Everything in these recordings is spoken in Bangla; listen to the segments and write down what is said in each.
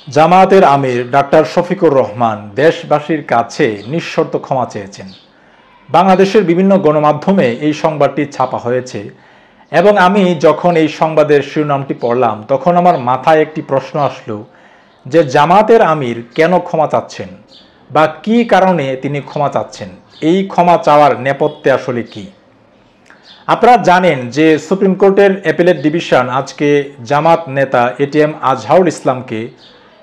জামায়াতের আমির ডাক্তার শফিকুর রহমান দেশবাসীর কাছে নিঃশর্ত ক্ষমা চেয়েছেন। বাংলাদেশের বিভিন্ন গণমাধ্যমে এই সংবাদটি ছাপা হয়েছে এবং আমি যখন এই সংবাদের শিরোনামটি পড়লাম তখন আমার মাথায় একটি প্রশ্ন আসলো যে জামায়াতের আমির কেন ক্ষমা চাচ্ছেন বা কী কারণে তিনি ক্ষমা চাচ্ছেন, এই ক্ষমা চাওয়ার নেপথ্যে আসলে কি। আপনারা জানেন যে সুপ্রিম কোর্টের অ্যাপিলেট ডিভিশন আজকে জামাত নেতা এটিএম আজহারুল ইসলামকে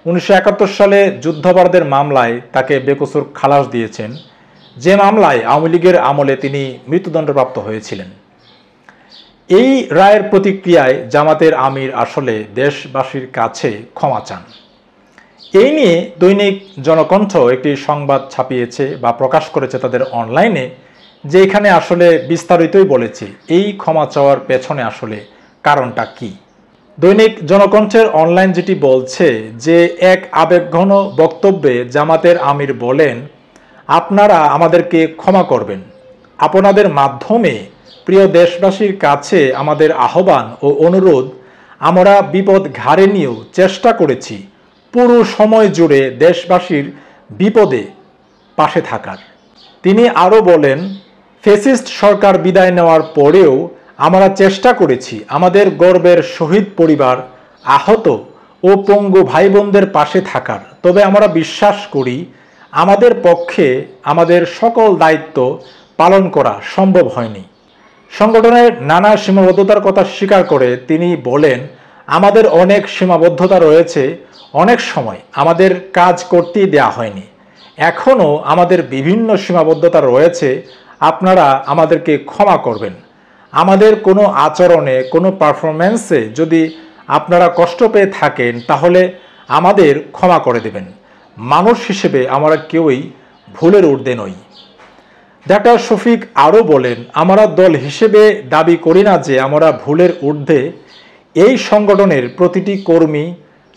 1971 সালে যুদ্ধাপরাধের মামলায় তাকে বেকসুর খালাস দিয়েছেন, যে মামলায় আওয়ামী লীগের আমলে তিনি মৃত্যুদণ্ডপ্রাপ্ত হয়েছিলেন। এই রায়ের প্রতিক্রিয়ায় জামাতের আমির আসলে দেশবাসীর কাছে ক্ষমা চান। এই নিয়ে দৈনিক জনকণ্ঠ একটি সংবাদ ছাপিয়েছে বা প্রকাশ করেছে তাদের অনলাইনে, যে এখানে আসলে বিস্তারিতই বলেছে এই ক্ষমা চাওয়ার পেছনে আসলে কারণটা কি। দৈনিক জনকণ্ঠের অনলাইন যেটি বলছে যে এক আবেগঘন বক্তব্যে জামাতের আমির বলেন, আপনারা আমাদেরকে ক্ষমা করবেন। আপনাদের মাধ্যমে প্রিয় দেশবাসীর কাছে আমাদের আহ্বান ও অনুরোধ, আমরা বিপদ ঘাড়ে নিয়েও চেষ্টা করেছি পুরো সময় জুড়ে দেশবাসীর বিপদে পাশে থাকার। তিনি আরও বলেন, ফ্যাসিস্ট সরকার বিদায় নেওয়ার পরেও আমরা চেষ্টা করেছি আমাদের গর্বের শহীদ পরিবার, আহত ও পঙ্গু ভাই বোনদের পাশে থাকার। তবে আমরা বিশ্বাস করি আমাদের পক্ষে আমাদের সকল দায়িত্ব পালন করা সম্ভব হয়নি। সংগঠনের নানা সীমাবদ্ধতার কথা স্বীকার করে তিনি বলেন, আমাদের অনেক সীমাবদ্ধতা রয়েছে, অনেক সময় আমাদের কাজ করতেই দেয়া হয়নি, এখনও আমাদের বিভিন্ন সীমাবদ্ধতা রয়েছে, আপনারা আমাদেরকে ক্ষমা করবেন। আমাদের কোনো আচরণে, কোনো পারফরম্যান্সে যদি আপনারা কষ্ট পেয়ে থাকেন তাহলে আমাদের ক্ষমা করে দেবেন। মানুষ হিসেবে আমরা কেউই ভুলের ঊর্ধ্বে নই। ডাক্তার শফিক আরও বলেন, আমরা দল হিসেবে দাবি করি না যে আমরা ভুলের ঊর্ধ্বে। এই সংগঠনের প্রতিটি কর্মী,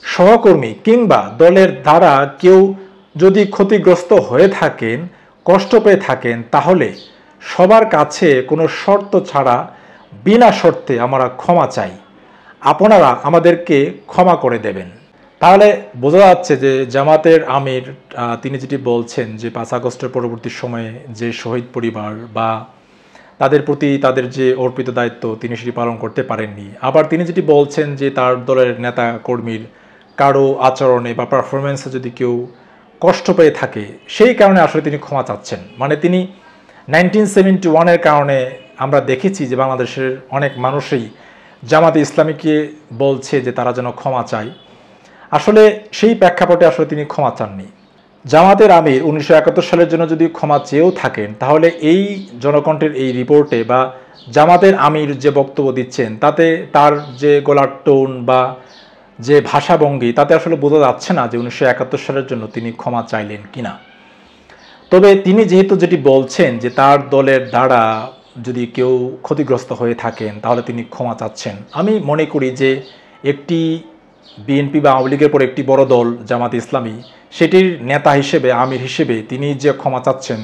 সহকর্মী কিংবা দলের দ্বারা কেউ যদি ক্ষতিগ্রস্ত হয়ে থাকেন, কষ্ট পেয়ে থাকেন, তাহলে সবার কাছে কোনো শর্ত ছাড়া বিনা শর্তে আমরা ক্ষমা চাই। আপনারা আমাদেরকে ক্ষমা করে দেবেন। তাহলে বোঝা যাচ্ছে যে জামাতের আমির তিনি যেটি বলছেন যে 5 আগস্টের পরবর্তী সময়ে যে শহীদ পরিবার বা তাদের প্রতি তাদের যে অর্পিত দায়িত্ব তিনি সেটি পালন করতে পারেননি। আবার তিনি যেটি বলছেন যে তার দলের নেতা কর্মীর কারো আচরণে বা পারফরমেন্সে যদি কেউ কষ্ট পেয়ে থাকে, সেই কারণে আসলে তিনি ক্ষমা চাচ্ছেন। মানে তিনি 1971-এর কারণে আমরা দেখেছি যে বাংলাদেশের অনেক মানুষই জামাতে ইসলামীকে বলছে যে তারা যেন ক্ষমা চায়। আসলে সেই প্রেক্ষাপটে আসলে তিনি ক্ষমা চাননি। জামাতের আমির 1971 সালের জন্য যদি ক্ষমা চেয়েও থাকেন, তাহলে এই জনকণ্ঠের এই রিপোর্টে বা জামাতের আমির যে বক্তব্য দিচ্ছেন তাতে তার যে গলার টোন বা যে ভাষাভঙ্গি, তাতে আসলে বোঝা যাচ্ছে না যে 1971 সালের জন্য তিনি ক্ষমা চাইলেন কিনা। তবে তিনি যেহেতু যেটি বলছেন যে তার দলের দ্বারা যদি কেউ ক্ষতিগ্রস্ত হয়ে থাকেন তাহলে তিনি ক্ষমা চাচ্ছেন, আমি মনে করি যে একটি বিএনপি বা আওয়ামী লীগের পর একটি বড় দল জামাত ইসলামী, সেটির নেতা হিসেবে, আমির হিসেবে তিনি যে ক্ষমা চাচ্ছেন,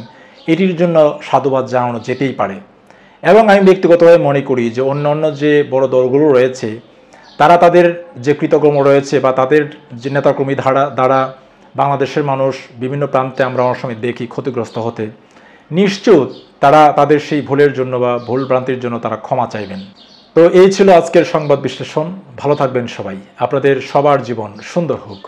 এটির জন্য সাধুবাদ জানানো যেতেই পারে। এবং আমি ব্যক্তিগতভাবে মনে করি যে অন্য যে বড় দলগুলো রয়েছে তারা তাদের যে কৃতকর্ম রয়েছে বা তাদের যে নেতাকর্মী দ্বারা বাংলাদেশের মানুষ বিভিন্ন প্রান্তে আমরা অনেক সময় দেখি ক্ষতিগ্রস্ত হতে, নিশ্চয় তারা তাদের সেই ভুলের জন্য বা ভুল ভ্রান্তির জন্য তারা ক্ষমা চাইবেন। তো এই ছিল আজকের সংবাদ বিশ্লেষণ। ভালো থাকবেন সবাই, আপনাদের সবার জীবন সুন্দর হোক।